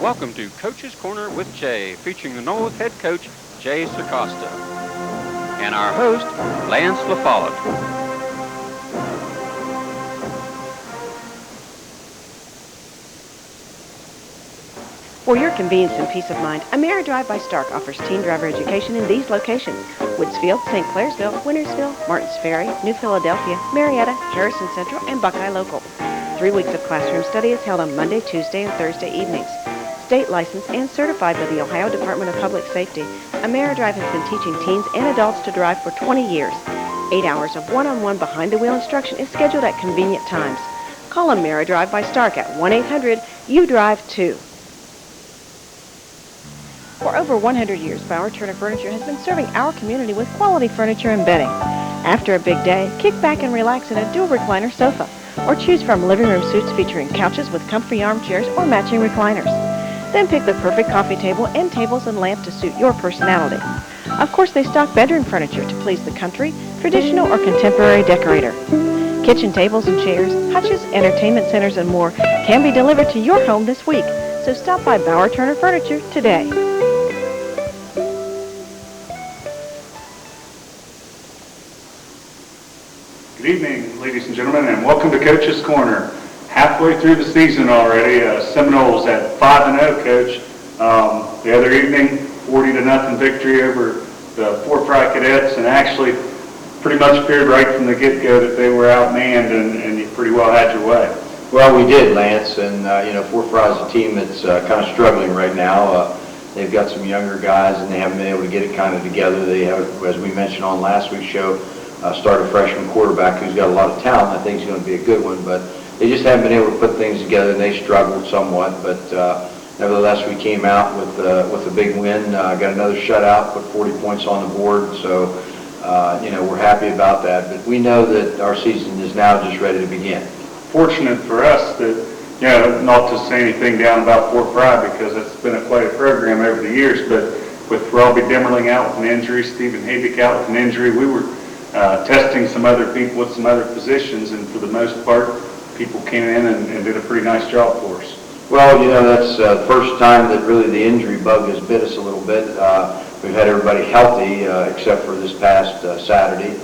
Welcome to Coach's Corner with Jay, featuring the Knowles head coach, Jay Sacosta, and our host, Lance LaFollette. For your convenience and peace of mind, Ameri Drive by Stark offers teen driver education in these locations: Woodsfield, St. Clairsville, Wintersville, Martins Ferry, New Philadelphia, Marietta, Harrison Central, and Buckeye Local. 3 weeks of classroom study is held on Monday, Tuesday, and Thursday evenings. State licensed and certified by the Ohio Department of Public Safety, Ameri Drive has been teaching teens and adults to drive for 20 years. 8 hours of one-on-one behind-the-wheel instruction is scheduled at convenient times. Call Ameri Drive by Stark at 1-800-YOU-DRIVE-2. For over 100 years, Bauer Turner Furniture has been serving our community with quality furniture and bedding. After a big day, kick back and relax in a dual recliner sofa, or choose from living room suites featuring couches with comfy armchairs or matching recliners. Then pick the perfect coffee table and tables and lamp to suit your personality. Of course, they stock bedroom furniture to please the country, traditional, or contemporary decorator. Kitchen tables and chairs, hutches, entertainment centers, and more can be delivered to your home this week. So stop by Bauer Turner Furniture today. Good evening, ladies and gentlemen, and welcome to Coach's Corner. Halfway through the season already, Seminoles at 5-0, Coach. The other evening, 40-0 victory over the Frye Cadets, and actually pretty much appeared right from the get-go that they were outmanned, and you pretty well had your way. Well, we did, Lance, and Frye is a team that's kind of struggling right now. They've got some younger guys, and they haven't been able to get it kind of together. They have, as we mentioned on last week's show, start a freshman quarterback who's got a lot of talent. I think he's going to be a good one, but they just haven't been able to put things together, and they struggled somewhat. But nevertheless, we came out with a big win. Got another shutout, put 40 points on the board. So we're happy about that. But we know that our season is now just ready to begin. Fortunate for us that, not to say anything down about Frye because it's been quite a program over the years, but with Robbie Demmerling out with an injury, Stephen Habig out with an injury, we were testing some other people with some other positions, and for the most part, people came in and did a pretty nice job for us. Well, that's the first time that really the injury bug has bit us a little bit. We've had everybody healthy except for this past Saturday.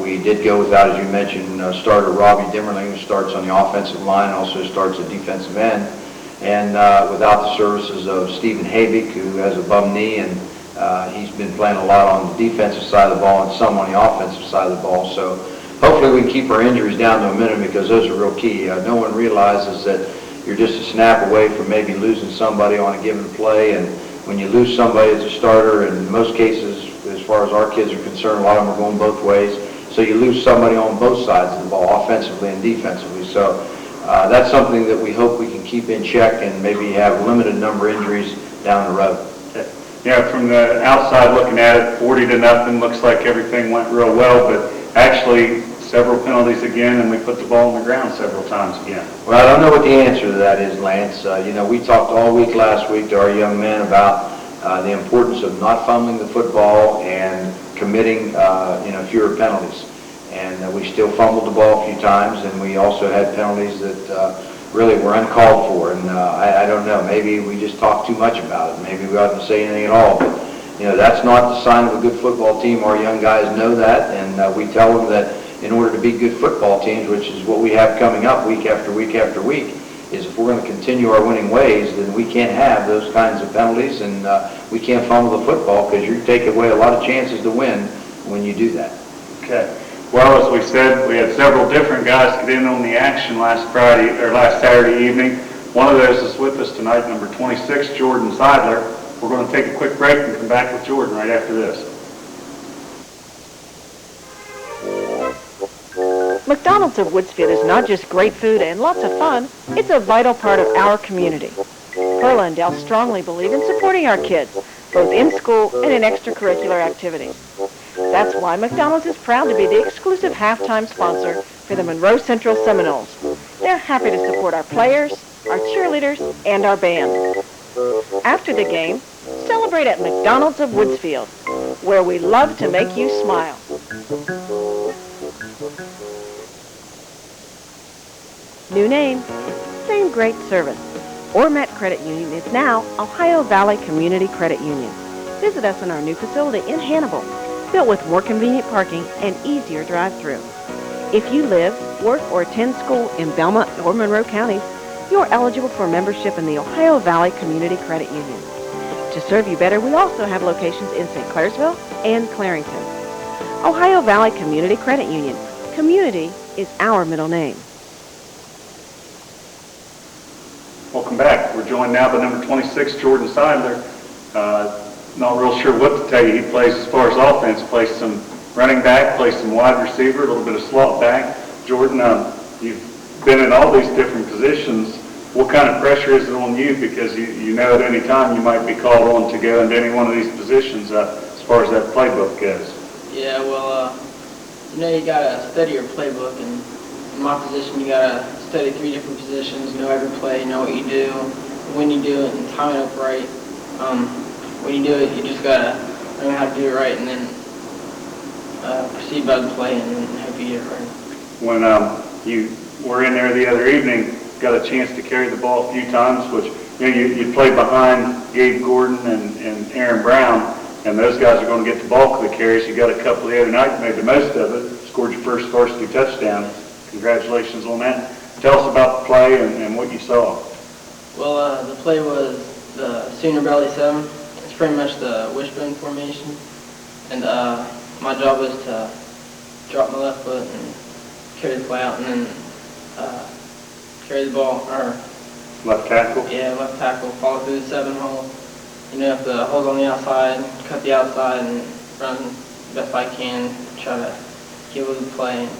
We did go without, as you mentioned, starter Robbie Demmerling, who starts on the offensive line, also starts at defensive end, and without the services of Stephen Habig, who has a bum knee, and he's been playing a lot on the defensive side of the ball and some on the offensive side of the ball. So hopefully we can keep our injuries down to a minimum because those are real key. No one realizes that you're just a snap away from maybe losing somebody on a given play. And when you lose somebody as a starter, in most cases, as far as our kids are concerned, a lot of them are going both ways. So you lose somebody on both sides of the ball, offensively and defensively. So that's something that we hope we can keep in check and maybe have a limited number of injuries down the road. Yeah, from the outside looking at it, 40-0, looks like everything went real well, but actually several penalties again, and we put the ball on the ground several times again. Well, I don't know what the answer to that is, Lance. We talked all week last week to our young men about the importance of not fumbling the football and committing, fewer penalties. And we still fumbled the ball a few times, and we also had penalties that really were uncalled for. And I don't know, maybe we just talk too much about it. Maybe we oughtn't say anything at all. But, that's not the sign of a good football team. Our young guys know that, and we tell them that in order to be good football teams, which is what we have coming up week after week after week, is if we're going to continue our winning ways, then we can't have those kinds of penalties, and we can't fumble the football because you take away a lot of chances to win when you do that. Okay. Well, as we said, we had several different guys get in on the action last Saturday evening. One of those is with us tonight, number 26, Jordan Seidler. We're going to take a quick break and come back with Jordan right after this. McDonald's of Woodsfield is not just great food and lots of fun, it's a vital part of our community. Perla and Dell strongly believe in supporting our kids, both in school and in extracurricular activities. That's why McDonald's is proud to be the exclusive halftime sponsor for the Monroe Central Seminoles. They're happy to support our players, our cheerleaders, and our band. After the game, celebrate at McDonald's of Woodsfield, where we love to make you smile. New name, same great service. or Met Credit Union is now Ohio Valley Community Credit Union. Visit us in our new facility in Hannibal, built with more convenient parking and easier drive-through. If you live, work, or attend school in Belmont or Monroe counties, you are eligible for membership in the Ohio Valley Community Credit Union. To serve you better, we also have locations in St. Clairsville and Clarington. Ohio Valley Community Credit Union. Community is our middle name. Welcome back. We're joined now by number 26, Jordan Seidler. Not real sure what to tell you. He plays, as far as offense, plays some running back, plays some wide receiver, a little bit of slot back. Jordan, you've been in all these different positions. What kind of pressure is it on you? Because you know at any time you might be called on to go into any one of these positions as far as that playbook goes. Yeah, well, you got to study your playbook, and in my position, you got to study 3 different positions, know every play, know what you do, when you do it, and time it up right. When you do it, you just got to know how to do it right, and then proceed by the play, and then hope you get it right. When you were in there the other evening, got a chance to carry the ball a few times, which you played behind Gabe Gordon and Aaron Brown, and those guys are going to get the bulk of the carries. You got a couple the other night, made the most of it, scored your first varsity touchdown. Congratulations on that. Tell us about the play and what you saw. Well, the play was the senior belly 7. It's pretty much the wishbone formation, and my job was to drop my left foot and carry the play out, and then carry the ball, or Left tackle? yeah, left tackle, follow through the 7 hole. If the hole's on the outside, cut the outside and run the best I can, try to get with the play and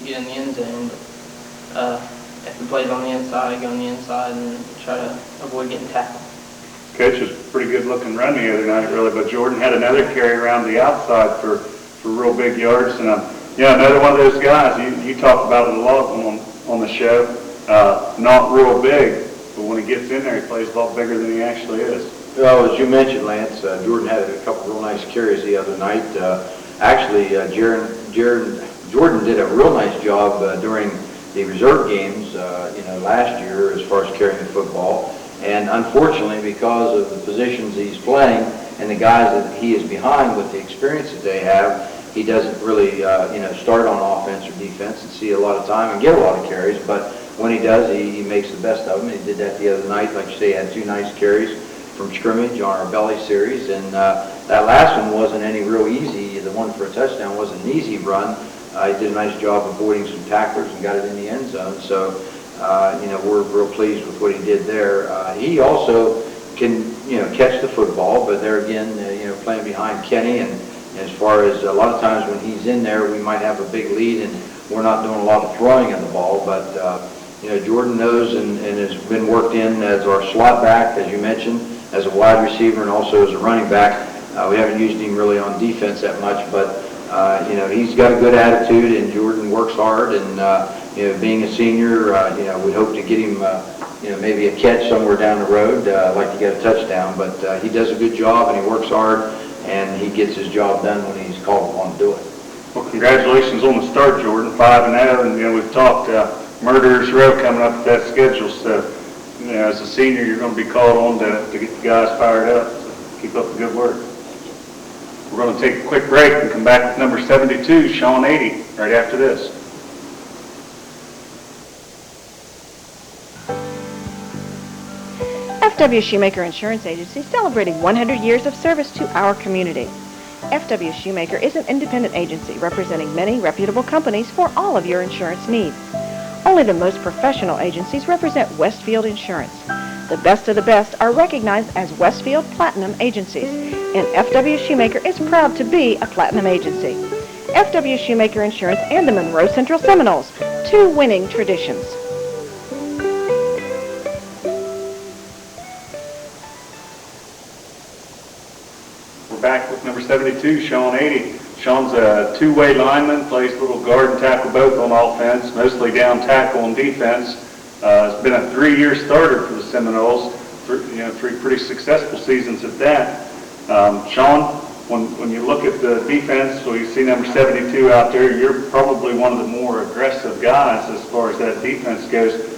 get in the end zone. But if the play's on the inside, go on the inside and try to avoid getting tackled. Coach, was a pretty good looking run the other night, really, but Jordan had another carry around the outside for real big yards, and another one of those guys, you talk about it a lot on the show, not real big, but when he gets in there, he plays a lot bigger than he actually is. Well, as you mentioned, Lance, Jordan had a couple real nice carries the other night. Actually, Jordan did a real nice job during the reserve games, last year as far as carrying the football. And unfortunately, because of the positions he's playing and the guys that he is behind with the experience that they have, he doesn't really, start on offense or defense and see a lot of time and get a lot of carries. But when he does, he makes the best of them. He did that the other night. Like you say, he had 2 nice carries from scrimmage on our belly series. And that last one wasn't any real easy. The one for a touchdown wasn't an easy run. He did a nice job avoiding some tacklers and got it in the end zone. So, we're real pleased with what he did there. He also can, catch the football, but there again, playing behind Kenny, and as far as a lot of times when he's in there, we might have a big lead and we're not doing a lot of throwing of the ball, but, Jordan knows and has been worked in as our slot back, as you mentioned, as a wide receiver and also as a running back. We haven't used him really on defense that much, but he's got a good attitude, and Jordan works hard, and being a senior, we hope to get him, maybe a catch somewhere down the road, like to get a touchdown, but he does a good job, and he works hard, and he gets his job done when he's called upon to do it. Well, congratulations on the start, Jordan, 5-0, and we've talked Murderers Row coming up with that schedule, so as a senior, you're going to be called on to get the guys fired up, so keep up the good work. We're going to take a quick break and come back with number 72, Sean 80, right after this. FW Shoemaker Insurance Agency celebrating 100 years of service to our community. FW Shoemaker is an independent agency representing many reputable companies for all of your insurance needs. Only the most professional agencies represent Westfield Insurance. The best of the best are recognized as Westfield Platinum agencies, and FW Shoemaker is proud to be a Platinum agency. FW Shoemaker Insurance and the Monroe Central Seminoles, 2 winning traditions. We're back with number 72, Sean 80. Sean's a 2-way lineman, plays a little guard and tackle both on offense, mostly down tackle on defense. It's been a 3-year starter for the Seminoles, 3 pretty successful seasons at that. Sean, when you look at the defense, so you see number 72 out there, you're probably one of the more aggressive guys as far as that defense goes.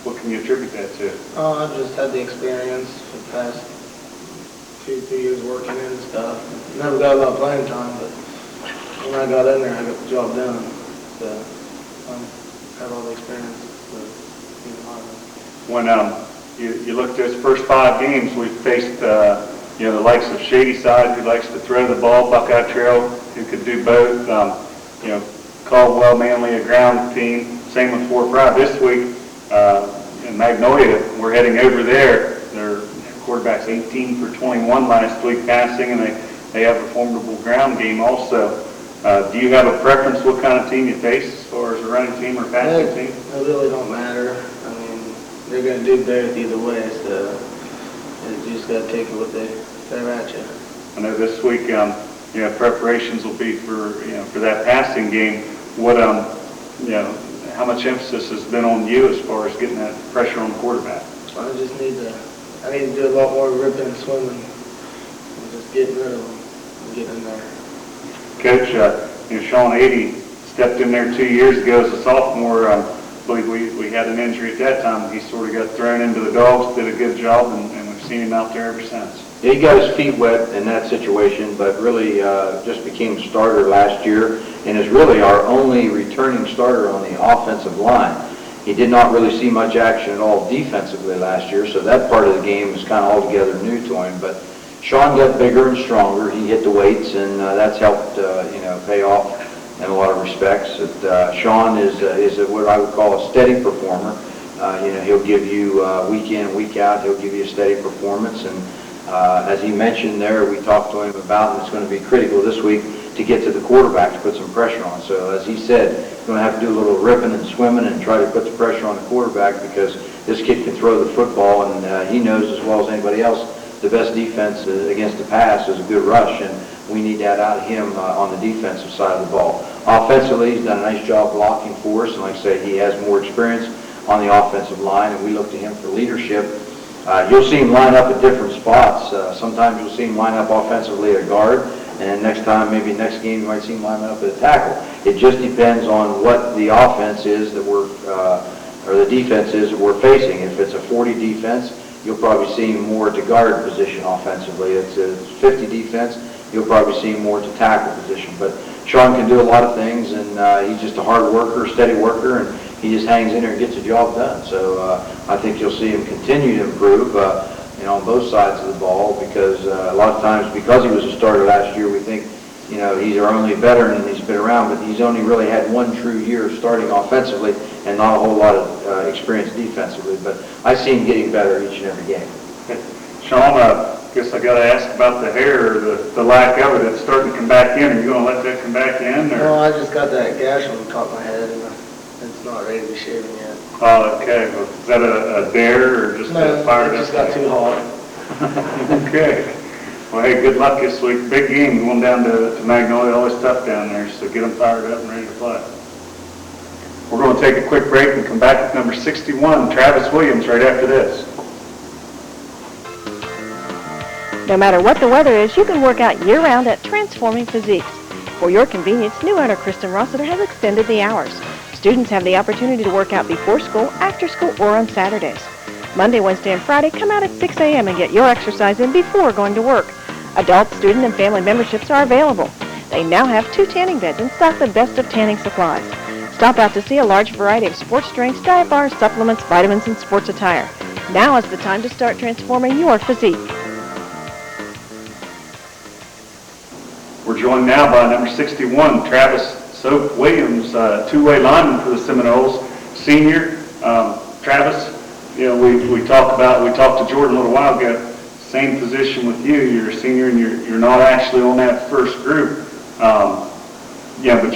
What can you attribute that to? I just had the experience for the past 2 years working in and stuff. Never got a lot of playing time, but when I got in there, I got the job done. So I had all the experience to be a lineman. When you look at those first 5 games, we faced the likes of Shadyside, who likes to throw the ball, Buckeye Trail, who could do both. Caldwell, Manly, a ground team. Same with Fort Frye. This week in Magnolia, we're heading over there. Their quarterback's 18 for 21 last week passing, and they have a formidable ground game also. Do you have a preference what kind of team you face as far as a running team or passing team? It really don't matter. I mean, they're going to do both either way, so you just got to take it what they throw at you. I know this week, preparations will be for that passing game. What, how much emphasis has been on you as far as getting that pressure on the quarterback? I just need to do a lot more ripping and swimming and just getting rid of them and getting in there. Coach, Sean 80 stepped in there 2 years ago as a sophomore. I believe we had an injury at that time. He sort of got thrown into the dogs, did a good job, and we've seen him out there ever since. Yeah, he got his feet wet in that situation, but really just became a starter last year and is really our only returning starter on the offensive line. He did not really see much action at all defensively last year, so that part of the game is kind of altogether new to him. But Sean got bigger and stronger. He hit the weights, and that's helped pay off in a lot of respects. Sean is what I would call a steady performer. He'll give you week in, week out, he'll give you a steady performance. And as he mentioned there, we talked to him about, and it's going to be critical this week to get to the quarterback to put some pressure on. So as he said, you're going to have to do a little ripping and swimming and try to put the pressure on the quarterback, because this kid can throw the football, and he knows as well as anybody else the best defense against the pass is a good rush, and we need that out of him on the defensive side of the ball. Offensively, he's done a nice job blocking for us, and like I say, he has more experience on the offensive line, and we look to him for leadership. You'll see him line up at different spots. Sometimes you'll see him line up offensively at guard, and next game you might see him line up at a tackle. It just depends on what the offense is that or the defense is that we're facing. If it's a 40 defense, you'll probably see him more to guard position offensively. It's a 50 defense, you'll probably see him more to tackle position. But Sean can do a lot of things, and he's just a hard worker, steady worker, and he just hangs in there and gets the job done. So I think you'll see him continue to improve on both sides of the ball, because a lot of times, because he was a starter last year, we think he's our only veteran and he's been around, but he's only really had 1 true year starting offensively and not a whole lot of experience defensively. But I see him getting better each and every game. Sean, I guess I got to ask about the hair, or the lack of it. It's starting to come back in. Are you going to let that come back in? Or? No, I just got that gash on the top of my head, and it's not ready to be shaven yet. Oh, okay. Well, is that a dare or just a fired up? No, it just got too hot. Okay. Well, hey, good luck this week. Big game going down to Magnolia. Always tough down there, so get them fired up and ready to play. We're going to take a quick break and come back with number 61, Travis Williams, right after this. No matter what the weather is, you can work out year-round at Transforming Physiques. For your convenience, new owner Kristen Rossiter has extended the hours. Students have the opportunity to work out before school, after school, or on Saturdays. Monday, Wednesday, and Friday, come out at 6 a.m. and get your exercise in before going to work. Adult, student, and family memberships are available. They now have 2 tanning beds and stock the best of tanning supplies. Stop out to see a large variety of sports drinks, diet bars, supplements, vitamins, and sports attire. Now is the time to start transforming your physique. We're joined now by number 61, Travis Soap Williams, two-way lineman for the Seminoles, senior. Travis, we talked to Jordan a little while ago. Same position with you. You're a senior, and you're not actually on that first group. But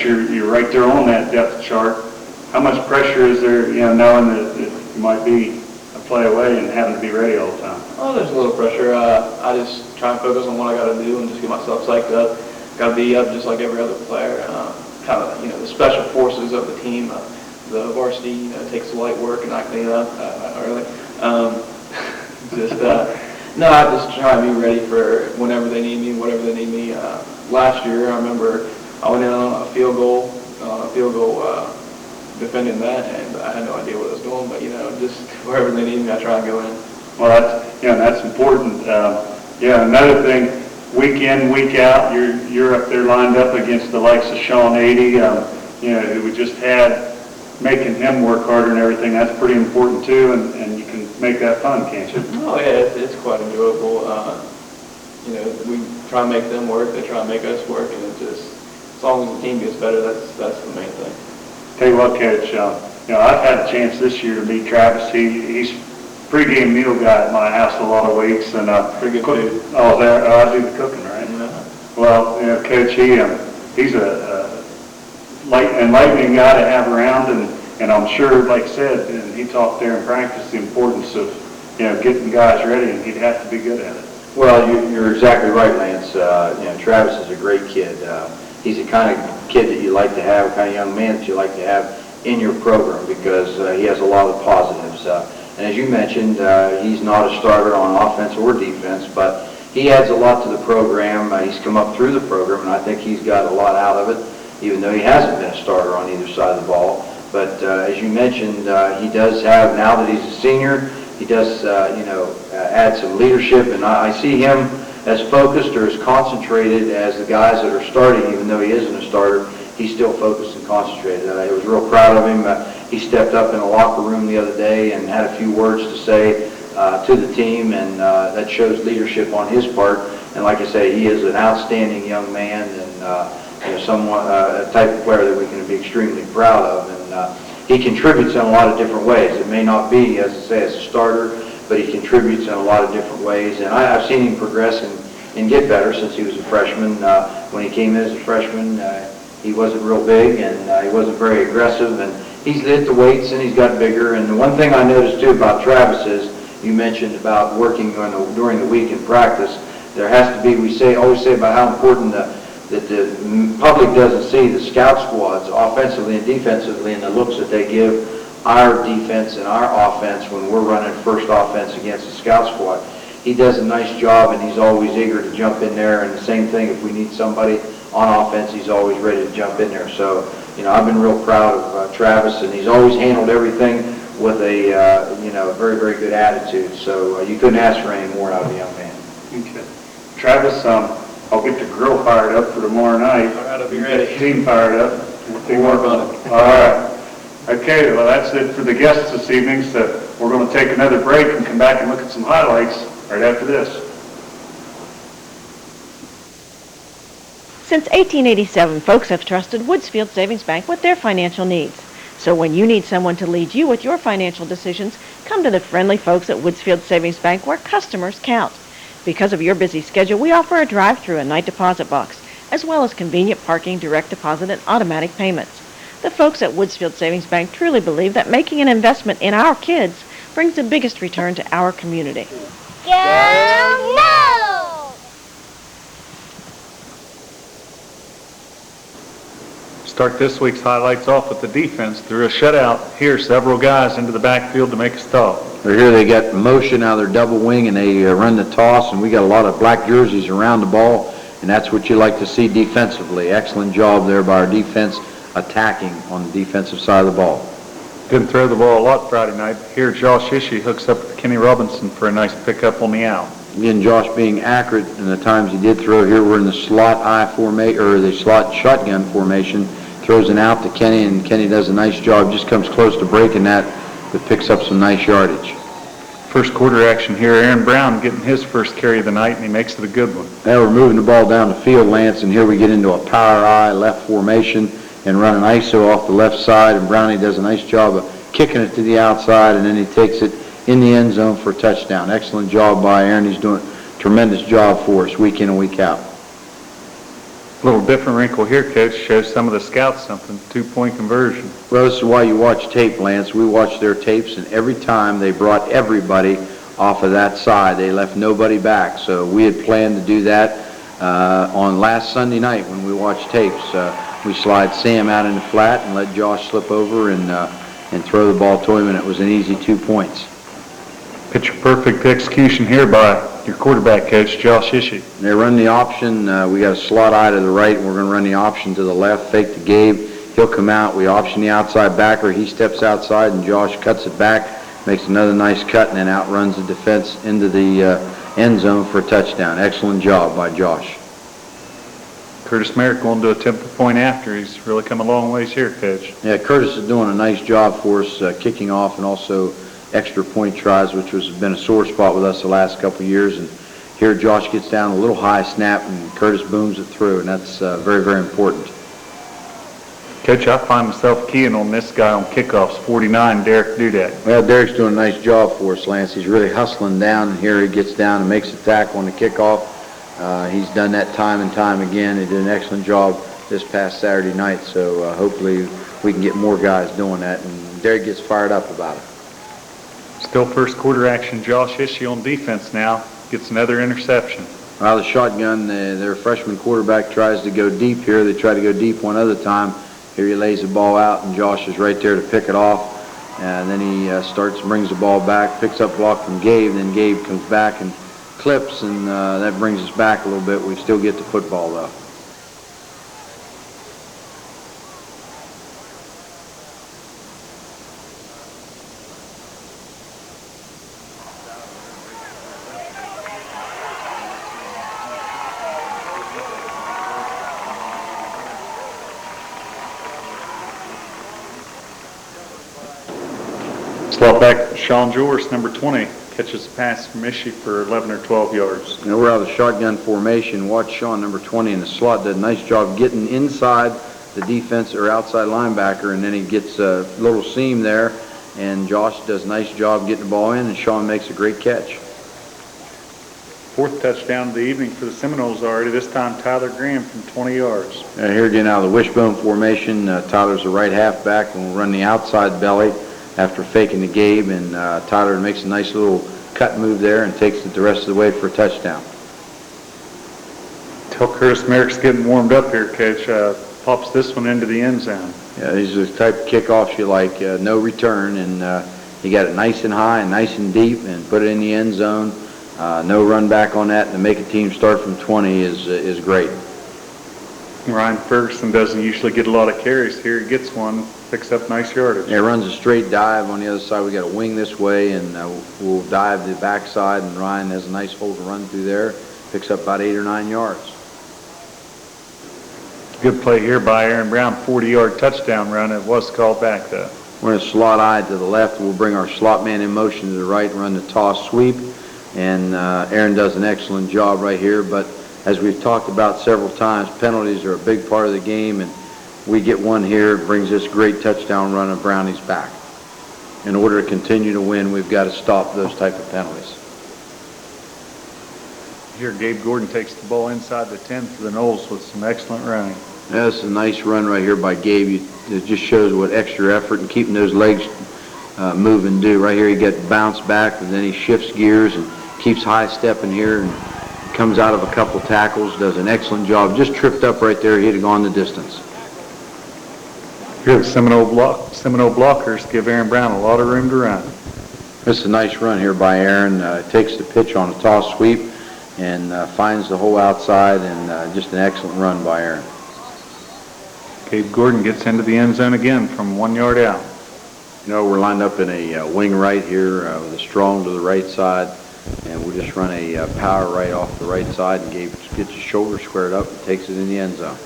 you're right there on that depth chart. How much pressure is there, knowing that you might be a play away and having to be ready all the time? Oh, there's a little pressure. I just try and focus on what I got to do and just get myself psyched up. Got to be up just like every other player. Kind of, the special forces of the team. The varsity, takes the light work and I clean it up early. I just try and be ready for whenever they need me, whatever they need me. Last year, I remember I went in on a field goal defending that, and I had no idea what I was doing, but, just wherever they need me, I try and go in. Well, that's important. Another thing, week in, week out, you're up there lined up against the likes of Sean 80, who we just had, making him work harder and everything. That's pretty important too, and you can make that fun, can't you? Oh yeah, it's quite enjoyable. We try and make them work, they try and make us work, and it's just, as long as the team gets better, that's the main thing. Tell you what, Coach, I've had a chance this year to meet Travis. He's pregame meal guy at my house a lot of weeks, and Pretty good food. I do the cooking, right? Yeah. Well, Coach, he's a enlightening guy to have around, and I'm sure, like I said, and he talked there in practice, the importance of getting guys ready, and he'd have to be good at it. Well, you're exactly right, Lance. Travis is a great kid. He's the kind of kid that you like to have, kind of young man that you like to have in your program because he has a lot of positives. And as you mentioned, he's not a starter on offense or defense, but he adds a lot to the program. He's come up through the program, and I think he's got a lot out of it, even though he hasn't been a starter on either side of the ball. But as you mentioned, he does have, now that he's a senior, he does, add some leadership, and I see him as focused or as concentrated as the guys that are starting, even though he isn't a starter. He's still focused and concentrated. I was real proud of him. He stepped up in the locker room the other day and had a few words to say to the team, and that shows leadership on his part. And like I say, he is an outstanding young man and someone, a type of player that we can be extremely proud of. And he contributes in a lot of different ways. It may not be, as I say, as a starter, but he contributes in a lot of different ways. And I've seen him progress and get better since he was a freshman. When he came in as a freshman, he wasn't real big, and he wasn't very aggressive, and he's hit the weights and he's got bigger. And the one thing I noticed too about Travis is, you mentioned about working during the week in practice, there has to be, always say about how important that the public doesn't see the scout squads offensively and defensively and the looks that they give our defense and our offense when we're running first offense against the scout squad. He does a nice job, and he's always eager to jump in there, and the same thing if we need somebody on offense, he's always ready to jump in there. So, I've been real proud of Travis, and he's always handled everything with a, very, very good attitude. So you couldn't ask for any more out of a young man. Okay. Travis, I'll get the grill fired up for tomorrow night. All right, I'll be ready. Get the team fired up. We'll work on it. All right. Okay, well, that's it for the guests this evening, so we're going to take another break and come back and look at some highlights right after this. Since 1887, folks have trusted Woodsfield Savings Bank with their financial needs. So when you need someone to lead you with your financial decisions, come to the friendly folks at Woodsfield Savings Bank where customers count. Because of your busy schedule, we offer a drive-through and night deposit box, as well as convenient parking, direct deposit, and automatic payments. The folks at Woodsfield Savings Bank truly believe that making an investment in our kids brings the biggest return to our community. Go no! Start this week's highlights off with the defense. Through a shutout, here several guys into the backfield to make a stop. Here they got motion out of their double wing, and they run the toss, and we got a lot of black jerseys around the ball, and that's what you like to see defensively. Excellent job there by our defense attacking on the defensive side of the ball. Didn't throw the ball a lot Friday night. Here Josh Ishii hooks up with Kenny Robinson for a nice pickup on the out. Again, Josh being accurate in the times he did throw. Here we're in the slot I formation, or the slot shotgun formation. Throws an out to Kenny, and Kenny does a nice job. Just comes close to breaking that, but picks up some nice yardage. First quarter action here. Aaron Brown getting his first carry of the night, and he makes it a good one. Now we're moving the ball down the field, Lance, and here we get into a power I left formation and run an ISO off the left side, and Brownie does a nice job of kicking it to the outside, and then he takes it in the end zone for a touchdown. Excellent job by Aaron. He's doing a tremendous job for us week in and week out. A little different wrinkle here, Coach. Shows some of the scouts something. 2-point conversion. Well, this is why you watch tape, Lance. We watch their tapes, and every time they brought everybody off of that side. They left nobody back. So we had planned to do that on last Sunday night when we watched tapes. We slide Sam out in the flat and let Josh slip over and throw the ball to him, and it was an easy 2 points. Picture perfect execution here by your quarterback coach, Josh Ishii. They run the option. We got a slot I to the right, and we're going to run the option to the left. Fake to Gabe. he'll come out. We option the outside backer. He steps outside, and Josh cuts it back, makes another nice cut, and then outruns the defense into the end zone for a touchdown. Excellent job by Josh. Curtis Merrick going to attempt the point after. He's really come a long ways here, Coach. Yeah, Curtis is doing a nice job for us, kicking off and also extra point tries, which has been a sore spot with us the last couple of years. And here Josh gets down a little high snap, and Curtis booms it through, and that's very, very important. Coach, I find myself keying on this guy on kickoffs, 49, Derek Dudak. Well, Derek's doing a nice job for us, Lance. He's really hustling down, and here he gets down and makes a tackle on the kickoff. He's done that time and time again. He did an excellent job this past Saturday night, so hopefully we can get more guys doing that, and Derek gets fired up about it. Still first quarter action. Josh Ishii on defense now gets another interception. Well, the shotgun, their freshman quarterback tries to go deep here. They try to go deep one other time. Here he lays the ball out, and Josh is right there to pick it off. And then he brings the ball back, picks up block from Gabe. Then Gabe comes back and clips, and that brings us back a little bit. We still get the football, though. Slot back, Sean Joris, number 20, catches a pass from Ishii for 11 or 12 yards. Now we're out of the shotgun formation. Watch Sean, number 20, in the slot, did a nice job getting inside the defense or outside linebacker, and then he gets a little seam there, and Josh does a nice job getting the ball in, and Sean makes a great catch. Fourth touchdown of the evening for the Seminoles already, this time Tyler Graham from 20 yards. Here again out of the wishbone formation, Tyler's the right halfback, and we'll run the outside belly after faking the Gabe, and Tyler makes a nice little cut move there and takes it the rest of the way for a touchdown. Tell Curtis Merrick's getting warmed up here, Coach. Pops this one into the end zone. Yeah, these are the type of kickoffs you like, no return, and he got it nice and high and nice and deep and put it in the end zone. No run back on that, and to make a team start from 20 is great. Ryan Ferguson doesn't usually get a lot of carries. Here he gets one, picks up nice yardage. Yeah, runs a straight dive on the other side. We got a wing this way, and we'll dive the backside, and Ryan has a nice hole to run through there. Picks up about 8 or 9 yards. Good play here by Aaron Brown, 40-yard touchdown run. It was called back, though. We're going to slot eye to the left. We'll bring our slot man in motion to the right and run the toss sweep. And Aaron does an excellent job right here, but as we've talked about several times, penalties are a big part of the game, and we get one here, it brings this great touchdown run of Brownie's back. In order to continue to win, we've got to stop those type of penalties. Here, Gabe Gordon takes the ball inside the 10 for the Noles with some excellent running. Yeah, this is a nice run right here by Gabe. It just shows what extra effort and keeping those legs moving do. Right here, he gets bounced back, and then he shifts gears and keeps high stepping here and comes out of a couple tackles, does an excellent job. Just tripped up right there. He'd have gone the distance. Here, the Seminole blockers give Aaron Brown a lot of room to run. This is a nice run here by Aaron. Takes the pitch on a toss sweep and finds the hole outside, and just an excellent run by Aaron. Gabe Gordon gets into the end zone again from 1 yard out. You know, we're lined up in a wing right here with a strong to the right side, and we'll just run a power right off the right side, and Gabe gets his shoulder squared up and takes it in the end zone.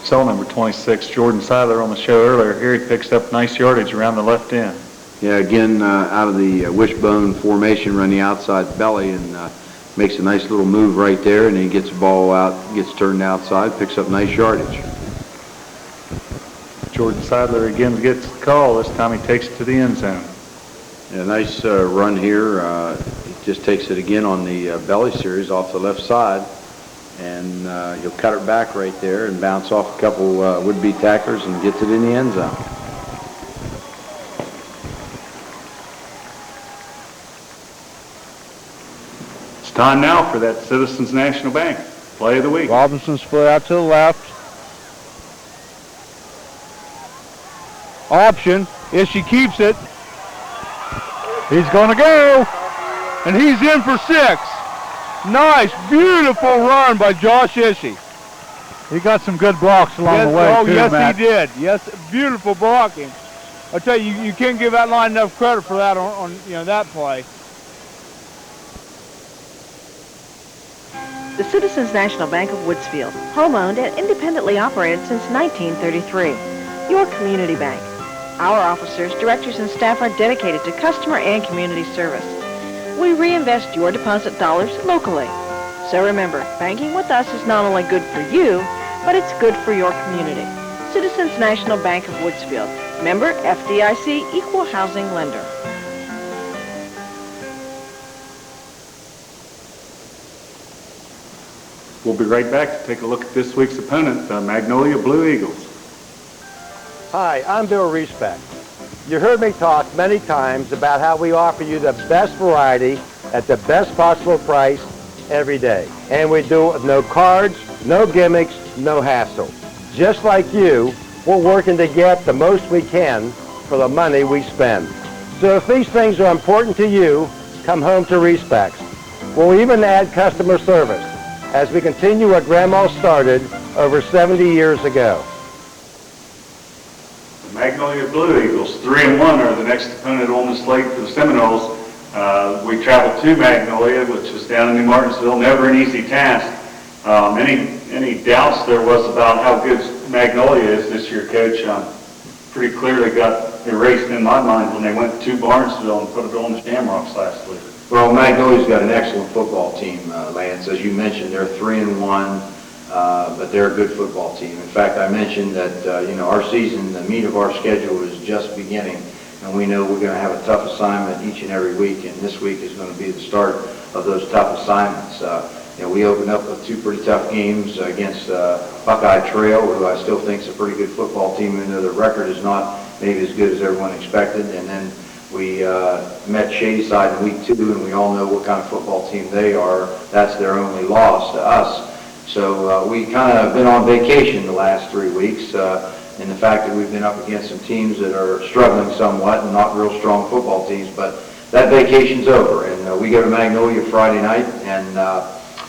Saw number 26, Jordan Seiler, on the show earlier. Here he picks up nice yardage around the left end. Yeah, again, out of the wishbone formation, run the outside belly, and makes a nice little move right there, and he gets the ball out, gets turned outside, picks up nice yardage. Jordan Seidler again gets the call. This time he takes it to the end zone. Yeah, nice run here. He just takes it again on the belly series off the left side, and he'll cut it back right there and bounce off a couple would-be tacklers and gets it in the end zone. It's time now for that Citizens National Bank play of the week. Robinson split out to the left. Option, if she keeps it, he's going to go, and he's in for 6. Nice, beautiful run by Josh Ishii. He got some good blocks along the way, oh, too, yes, Matt. he did. Yes, beautiful blocking. I tell you, you can't give that line enough credit for that on that play. The Citizens National Bank of Woodsfield, home-owned and independently operated since 1933. Your community bank. Our officers, directors, and staff are dedicated to customer and community service. We reinvest your deposit dollars locally. So remember, banking with us is not only good for you, but it's good for your community. Citizens National Bank of Woodsfield. Member FDIC, Equal Housing Lender. We'll be right back to take a look at this week's opponent, the Magnolia Blue Eagles. Hi, I'm Bill Reesbeck. You heard me talk many times about how we offer you the best variety at the best possible price every day. And we do it with no cards, no gimmicks, no hassle. Just like you, we're working to get the most we can for the money we spend. So if these things are important to you, come home to Reesbeck's. We'll even add customer service as we continue what Grandma started over 70 years ago. The Magnolia Blue Eagles, 3-1, are the next opponent on the slate for the Seminoles. We traveled to Magnolia, which is down in New Martinsville, never an easy task. Any doubts there was about how good Magnolia is this year, Coach? Pretty clearly got erased in my mind when they went to Barnesville and put it on the Shamrocks last week. Well, Magnolia's got an excellent football team, Lance. As you mentioned, they're 3-1, but they're a good football team. In fact, I mentioned that, our season, the meat of our schedule is just beginning, and we know we're going to have a tough assignment each and every week, and this week is going to be the start of those tough assignments. We opened up with two pretty tough games against Buckeye Trail, who I still think is a pretty good football team, even though the record is not maybe as good as everyone expected. And then we met Shadyside in week 2, and we all know what kind of football team they are. That's their only loss to us. So we kind of been on vacation the last 3 weeks in the fact that we've been up against some teams that are struggling somewhat and not real strong football teams. But that vacation's over, and we go to Magnolia Friday night, and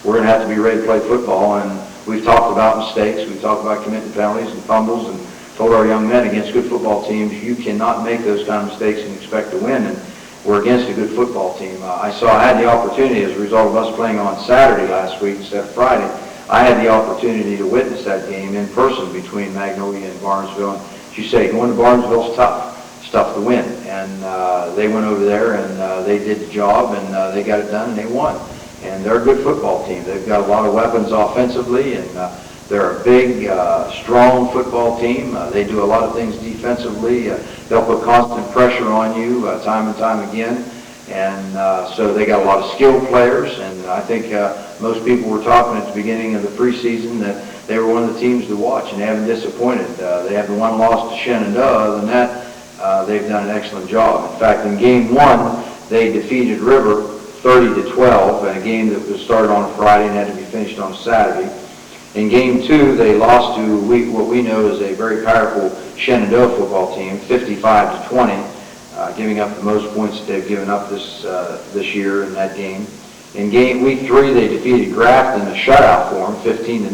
we're going to have to be ready to play football. And we've talked about mistakes. We've talked about committed penalties and fumbles, and told our young men against good football teams, you cannot make those kind of mistakes and expect to win. And we're against a good football team. I had the opportunity, as a result of us playing on Saturday last week instead of Friday, I had the opportunity to witness that game in person between Magnolia and Barnesville. And as you say, going to Barnesville is tough. It's tough to win. And they went over there and they did the job, and they got it done, and they won. And they're a good football team. They've got a lot of weapons offensively, and they're a big, strong football team. They do a lot of things defensively. They'll put constant pressure on you time and time again. And so they got a lot of skilled players. And I think most people were talking at the beginning of the preseason that they were one of the teams to watch, and they haven't disappointed. They have the one loss to Shenandoah. Other than that, they've done an excellent job. In fact, in game 1, they defeated River 30-12 in a game that was started on a Friday and had to be finished on a Saturday. In game 2, they lost to what we know is a very powerful Shenandoah football team, 55-20, giving up the most points that they've given up this year in that game. In week 3, they defeated Grafton in a shutout for them, 15-0.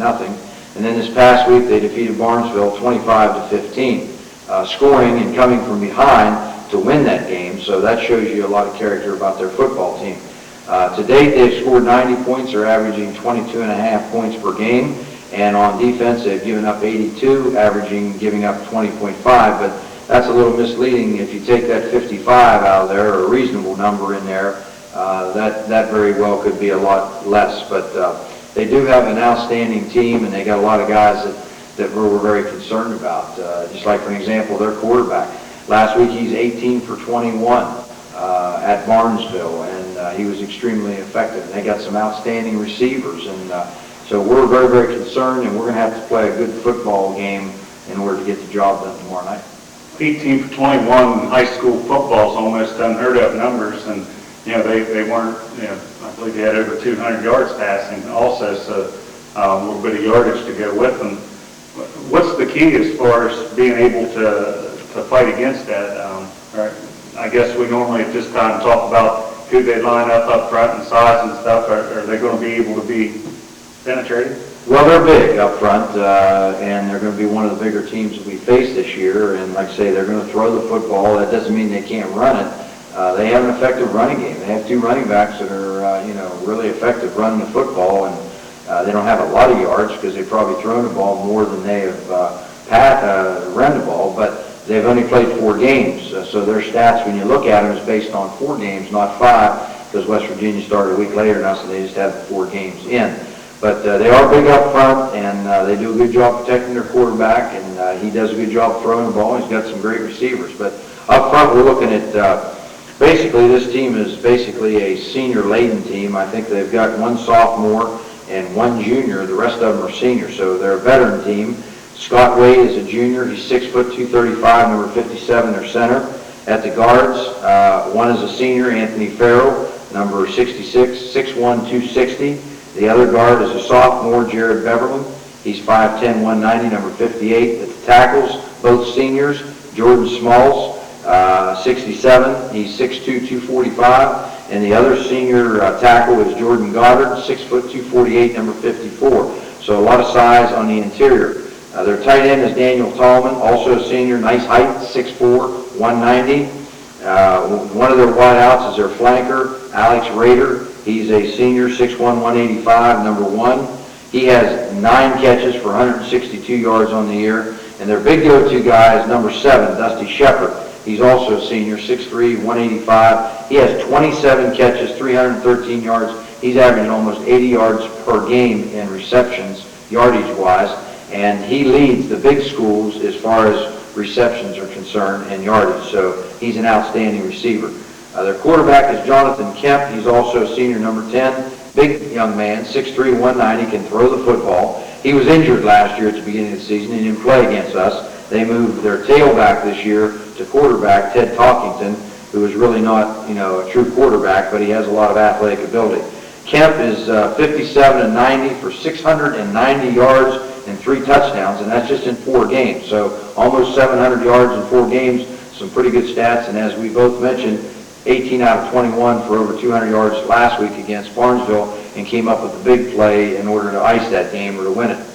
And then this past week, they defeated Barnesville 25-15, scoring and coming from behind to win that game. So that shows you a lot of character about their football team. To date, they've scored 90 points. They're averaging 22.5 points per game. And on defense, they've given up 82, giving up 20.5. But that's a little misleading. If you take that 55 out of there, or a reasonable number in there, that very well could be a lot less. But they do have an outstanding team, and they got a lot of guys that we're very concerned about. Just like, for example, their quarterback. Last week, he's 18 for 21 at Barnesville, and he was extremely effective. And they got some outstanding receivers, and so we're very, very concerned, and we're going to have to play a good football game in order to get the job done tomorrow night. 18 for 21 in high school football is almost unheard of numbers, and they weren't, I believe they had over 200 yards passing also, so a little bit of yardage to go with them. What's the key as far as being able to fight against that? I guess we normally at this time talk about who they line up front and size and stuff. Are they going to be able to be penetrated? Well, they're big up front, and they're going to be one of the bigger teams that we face this year. And like I say, they're going to throw the football. That doesn't mean they can't run it. They have an effective running game. They have two running backs that are, really effective running the football, and they don't have a lot of yards because they've probably thrown the ball more than they have run the ball. But they've only played 4 games, so their stats, when you look at them, is based on 4 games, not 5, because West Virginia started a week later now, so they just have 4 games in. But they are big up front, and they do a good job protecting their quarterback, and he does a good job throwing the ball. He's got some great receivers. But up front, we're looking at, basically, this team is basically a senior-laden team. I think they've got 1 sophomore and 1 junior. The rest of them are seniors, so they're a veteran team. Scott Wade is a junior. He's 6 foot 235, number 57, their center. At the guards, one is a senior, Anthony Farrell, number 66, 6'1", 260. The other guard is a sophomore, Jared Beverly. He's 5'10", 190, number 58. At the tackles, both seniors, Jordan Smalls, 67. He's 6'2", 245. And the other senior tackle is Jordan Goddard, 6 foot 248, number 54. So a lot of size on the interior. Their tight end is Daniel Tallman, also a senior, nice height, 6'4", 190. One of their wideouts is their flanker, Alex Rader. He's a senior, 6'1", 185, number 1. He has 9 catches for 162 yards on the year. And their big go-to guy is number 7, Dusty Shepard. He's also a senior, 6'3", 185. He has 27 catches, 313 yards. He's averaging almost 80 yards per game in receptions, yardage-wise. And he leads the big schools as far as receptions are concerned and yardage. So he's an outstanding receiver. Their quarterback is Jonathan Kemp. He's also a senior, number 10. Big young man, 6'3", 190, can throw the football. He was injured last year at the beginning of the season. He didn't play against us. They moved their tailback this year to quarterback, Ted Talkington, who is really not, a true quarterback, but he has a lot of athletic ability. Kemp is 57 and 90 for 690 yards and 3 touchdowns, and that's just in 4 games. So almost 700 yards in 4 games, some pretty good stats. And as we both mentioned, 18 out of 21 for over 200 yards last week against Barnesville, and came up with a big play in order to ice that game or to win it.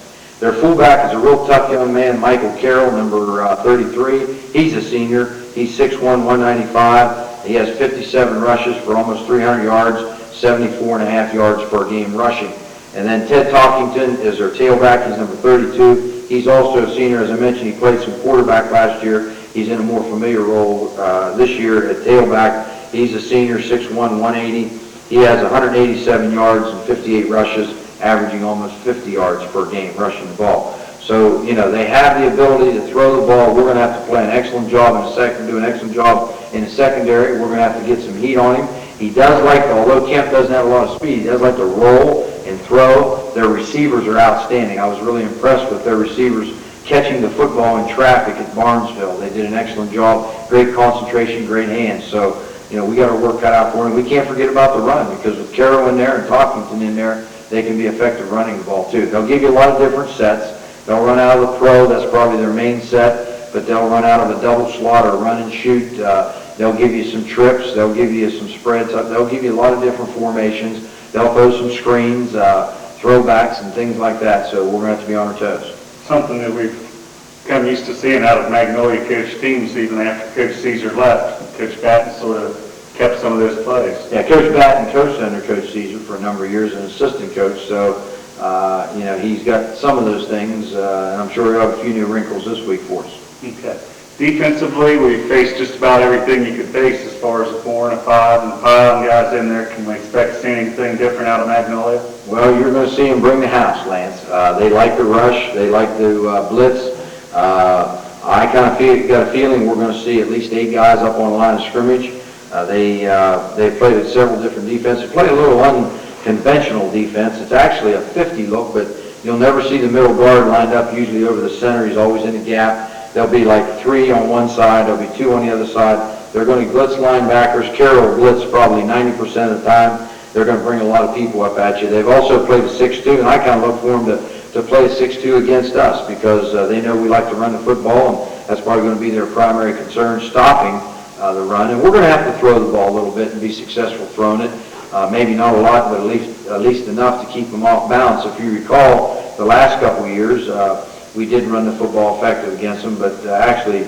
Their fullback is a real tough young man, Michael Carroll, number 33. He's a senior. He's 6'1", 195. He has 57 rushes for almost 300 yards, 74.5 yards per game rushing. And then Ted Talkington is their tailback. He's number 32. He's also a senior. As I mentioned, he played some quarterback last year. He's in a more familiar role this year at tailback. He's a senior, 6'1", 180. He has 187 yards and 58 rushes, averaging almost 50 yards per game rushing the ball. So, they have the ability to throw the ball. We're going to have to play an excellent job do an excellent job in the secondary. We're going to have to get some heat on him. He does although Kemp doesn't have a lot of speed, he does like to roll and throw. Their receivers are outstanding. I was really impressed with their receivers catching the football in traffic at Barnesville. They did an excellent job. Great concentration, great hands. So, we got our work cut out for them. We can't forget about the run, because with Carroll in there and Talkington in there, they can be effective running the ball too. They'll give you a lot of different sets. They'll run out of the pro. That's probably their main set. But they'll run out of a double slot or run and shoot. They'll give you some trips. They'll give you some spreads. They'll give you a lot of different formations. They'll throw some screens, throwbacks, and things like that. So we're going to have to be on our toes. Something that we've come used to seeing out of Magnolia coach teams even after Coach Caesar left. Coach Batten sort of kept some of those plays. Yeah, Coach Batten coached under Coach Caesar for a number of years, an assistant coach. So, he's got some of those things, and I'm sure he'll have a few new wrinkles this week for us. Okay. Defensively, we faced just about everything you could face as far as a 4 and a 5 and a pile of guys in there. Can we expect to see anything different out of Magnolia? Well, you're going to see them bring the house, Lance. They like to rush. They like to blitz. I kind of got a feeling we're going to see at least 8 guys up on the line of scrimmage. They played at several different defenses. Play a little unconventional defense. It's actually a 50 look, but you'll never see the middle guard lined up usually over the center. He's always in the gap. There'll be like 3 on one side. There'll be 2 on the other side. They're going to blitz linebackers. Carroll blitz probably 90% of the time. They're going to bring a lot of people up at you. They've also played a 6-2, and I kind of look for them to play a 6-2 against us, because they know we like to run the football, and that's probably going to be their primary concern, stopping the run. And we're going to have to throw the ball a little bit and be successful throwing it. maybe not a lot, but at least enough to keep them off balance. If you recall, the last couple of years, we did run the football effective against them, but actually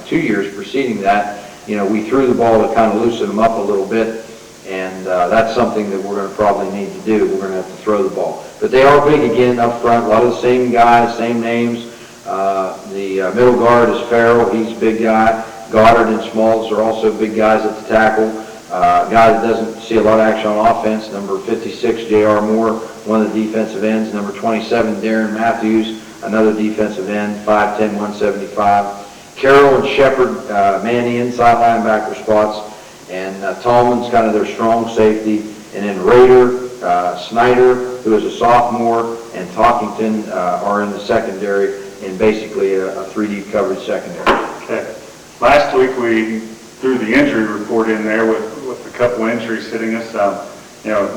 2 years preceding that, we threw the ball to kind of loosen them up a little bit, and that's something that we're going to probably need to do. We're going to have to throw the ball. But they are big again up front, a lot of the same guys, same names. The middle guard is Farrell, he's a big guy. Goddard and Smalls are also big guys at the tackle. A guy that doesn't see a lot of action on offense, number 56, J.R. Moore, one of the defensive ends. Number 27, Darren Matthews, another defensive end, 5'10", 175. Carroll and Shepard, man the inside linebacker spots. And Tallman's kind of their strong safety. And then Rader, Snyder, who is a sophomore, and Talkington are in the secondary in basically a 3D coverage secondary. Okay. Last week we threw the injury report in there with a couple injuries hitting us.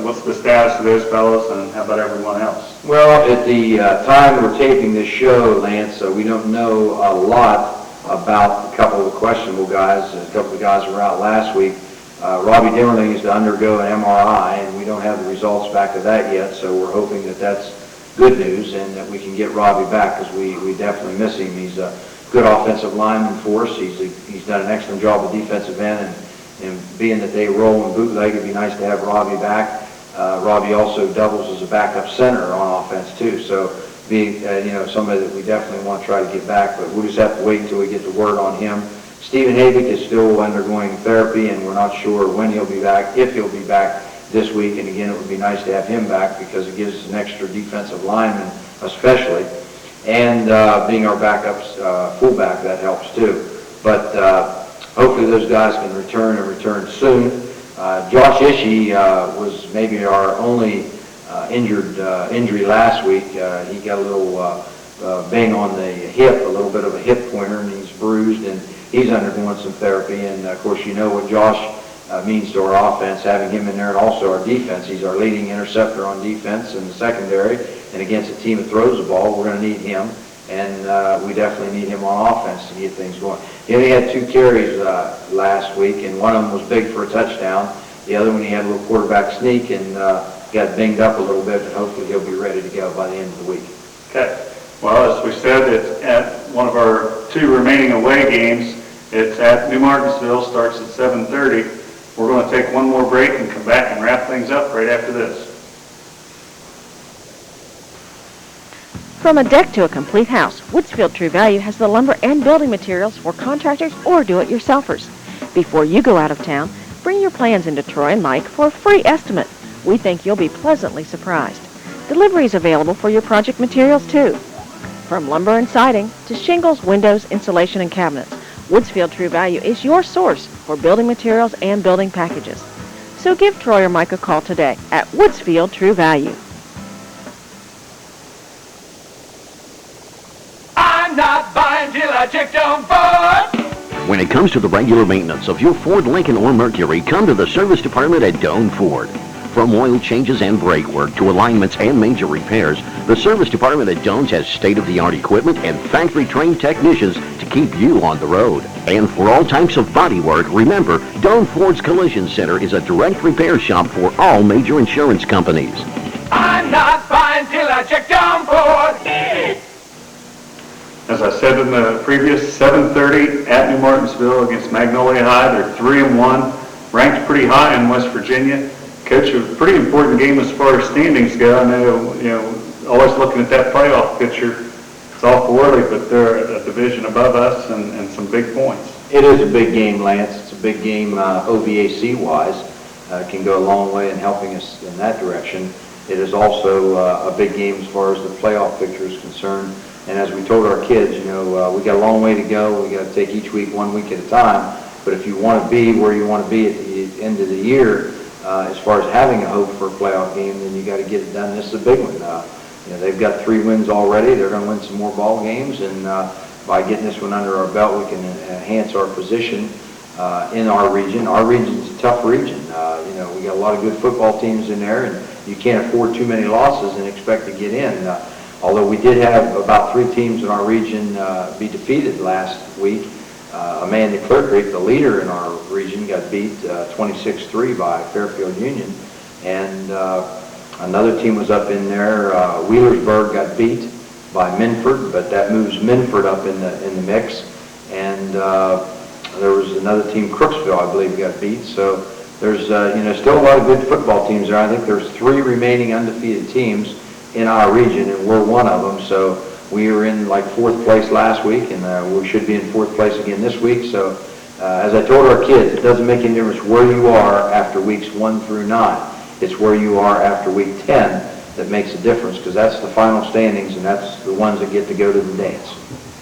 What's the status of those fellows, and how about everyone else? Well, at the time we're taping this show, Lance, we don't know a lot about a couple of the questionable guys. A couple of guys were out last week. Robbie Dimmerling is to undergo an MRI, and we don't have the results back of that yet, so we're hoping that that's good news and that we can get Robbie back, because we definitely miss him. He's a good offensive lineman for us. He's done an excellent job at defensive end, and being that they roll and bootleg, it'd be nice to have Robbie back. Robbie also doubles as a backup center on offense too, so being somebody that we definitely want to try to get back, but we'll just have to wait until we get the word on him. Stephen Havick is still undergoing therapy, and we're not sure when he'll be back, if he'll be back this week. And again, it would be nice to have him back because it gives us an extra defensive lineman, especially. And being our backups fullback, that helps too. But hopefully those guys can return and return soon. Josh Ishii was maybe our only injury last week. He got a little bang on the hip, a little bit of a hip pointer, and he's bruised, and he's undergoing some therapy. And of course, you know what Josh means to our offense, having him in there, and also our defense. He's our leading interceptor on defense in the secondary, and against a team that throws the ball, we're going to need him, and we definitely need him on offense to get things going. He only had 2 carries last week, and one of them was big for a touchdown. The other one, he had a little quarterback sneak and got banged up a little bit, but hopefully he'll be ready to go by the end of the week. Okay. Well, as we said, it's at one of our 2 remaining away games. It's at New Martinsville, starts at 7:30. We're going to take one more break and come back and wrap things up right after this. From a deck to a complete house, Woodsfield True Value has the lumber and building materials for contractors or do-it-yourselfers. Before you go out of town, bring your plans into Troy and Mike for a free estimate. We think you'll be pleasantly surprised. Delivery is available for your project materials too. From lumber and siding to shingles, windows, insulation, and cabinets, Woodsfield True Value is your source for building materials and building packages. So give Troy or Mike a call today at Woodsfield True Value. I'm not buying till I checked on Ford. When it comes to the regular maintenance of your Ford, Lincoln, or Mercury, come to the service department at Doane Ford. From oil changes and brake work to alignments and major repairs, the service department at Doane's has state-of-the-art equipment and factory-trained technicians to keep you on the road. And for all types of body work, remember, Doane Ford's Collision Center is a direct repair shop for all major insurance companies. I'm not buying till I checked on Ford. As I said in the previous, 7:30 at New Martinsville against Magnolia High. They're 3-1, ranked pretty high in West Virginia. Coach, a pretty important game as far as standings go. I know, always looking at that playoff picture. It's awful early, but they're a division above us and some big points. It is a big game, Lance. It's a big game OVAC-wise. Can go a long way in helping us in that direction. It is also a big game as far as the playoff picture is concerned. And as we told our kids, we got a long way to go. We got to take each week 1 week at a time. But if you want to be where you want to be at the end of the year, as far as having a hope for a playoff game, then you got to get it done. This is a big one. They've got 3 wins already. They're going to win some more ball games, and by getting this one under our belt, we can enhance our position in our region. Our region's a tough region. We got a lot of good football teams in there, and you can't afford too many losses and expect to get in. Although we did have about 3 teams in our region be defeated last week, Amanda Clear Creek, the leader in our region, got beat 26-3 by Fairfield Union. And another team was up in there. Wheelersburg got beat by Minford, but that moves Minford up in the mix. And there was another team, Crooksville, I believe, got beat. So there's still a lot of good football teams there. I think there's 3 remaining undefeated teams in our region, and we're one of them. So we were in like 4th place last week, and we should be in 4th place again this week. So as I told our kids, it doesn't make any difference where you are after weeks 1 through 9. It's where you are after week 10 that makes a difference, because that's the final standings, and that's the ones that get to go to the dance.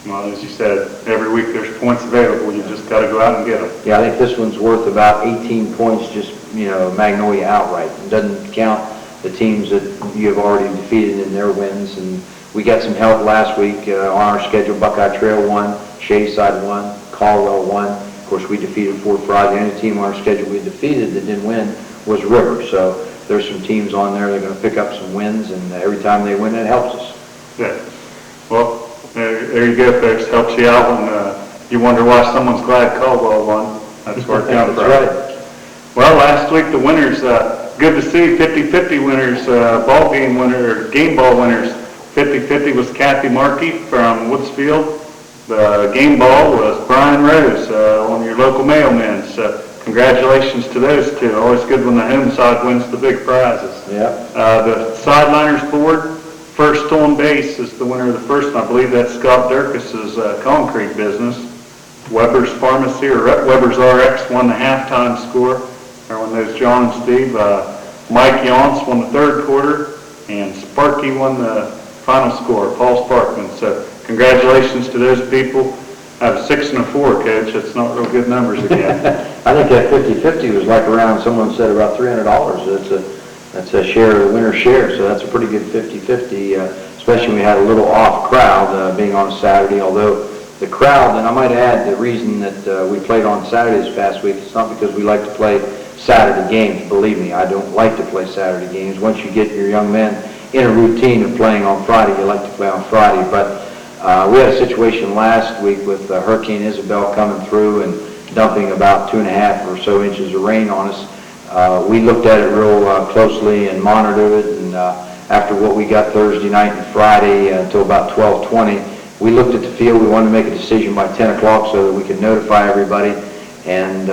Well, as you said, every week there's points available. You just got to go out and get them. Yeah, I think this one's worth about 18 points, just, Magnolia outright. It doesn't count the teams that you have already defeated in their wins. And we got some help last week on our schedule. Buckeye Trail won, Shayside won, Caldwell won. Of course, we defeated Fort Frye. The only team on our schedule we defeated that didn't win was River. So there's some teams on there that are going to pick up some wins, and every time they win, it helps us. Yeah. Well, there you go, folks. Helps you out when you wonder why someone's glad Caldwell won. That's where it comes from. That's right. Well, last week the winners, good to see 50-50 winners, ball game winner, or game ball winners. 50-50 was Kathy Markey from Woodsfield. The game ball was Brian Rose, one of your local mailmen. So congratulations to those two. Always good when the home side wins the big prizes. Yeah. The sideliners board, first on base is the winner of the first one. I believe that's Scott Durkis's concrete business. Weber's Pharmacy, or Weber's RX, won the halftime score. Everyone knows John and Steve. Mike Yonce won the 3rd quarter, and Sparky won the final score, Paul Sparkman. So congratulations to those people. I have a 6 and a 4, Coach. That's not real good numbers again. I think that 50-50 was like around, someone said about $300. That's a share, a winner's share, so that's a pretty good 50-50, especially when we had a little off crowd being on Saturday, although the crowd, and I might add the reason that we played on Saturday this past week, it's not because we like to play Saturday games. Believe me, I don't like to play Saturday games. Once you get your young men in a routine of playing on Friday, you like to play on Friday. But we had a situation last week with Hurricane Isabel coming through and dumping about 2.5 or so inches of rain on us. We looked at it real closely and monitored it, and after what we got Thursday night and Friday until about 12:20, we looked at the field. We wanted to make a decision by 10 o'clock so that we could notify everybody, and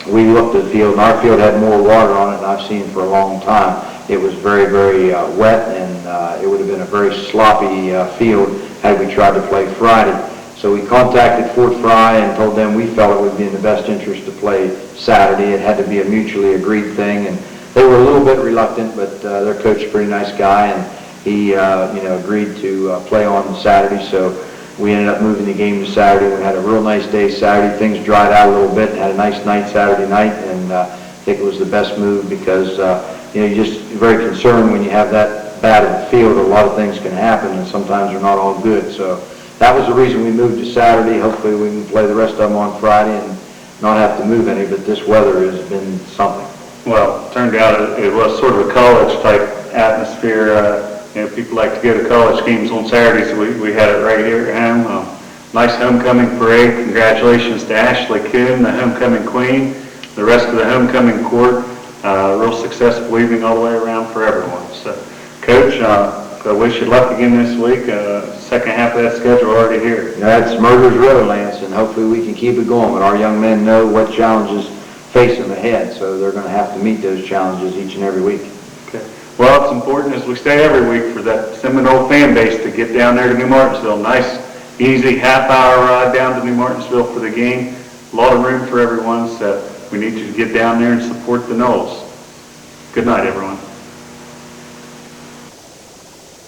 we looked at the field, and our field had more water on it than I've seen for a long time. It was very, very wet, and it would have been a very sloppy field had we tried to play Friday. So we contacted Fort Frye and told them we felt it would be in the best interest to play Saturday. It had to be a mutually agreed thing, and they were a little bit reluctant, but their coach is a pretty nice guy, and he agreed to play on Saturday. So we ended up moving the game to Saturday. We had a real nice day Saturday. Things dried out a little bit and had a nice night Saturday night, and I think it was the best move because you're just very concerned when you have that bad of a field. A lot of things can happen, and sometimes they're not all good. So that was the reason we moved to Saturday. Hopefully we can play the rest of them on Friday and not have to move any, but this weather has been something. Well, it turned out it was sort of a college-type atmosphere. People like to go to college games on Saturdays, so we had it right here at home. Nice homecoming parade. Congratulations to Ashley Kuhn, the homecoming queen, the rest of the homecoming court. Real successful evening all the way around for everyone. So, Coach, I wish you luck again this week. Second half of that schedule already here. That's Murder's Row, Lance, and hopefully we can keep it going. But our young men know what challenges face them ahead, so they're going to have to meet those challenges each and every week. Okay. Well, it's important, as we say every week, for that Seminole fan base to get down there to New Martinsville. Nice, easy half-hour ride down to New Martinsville for the game. A lot of room for everyone, so we need you to get down there and support the Noles. Good night, everyone.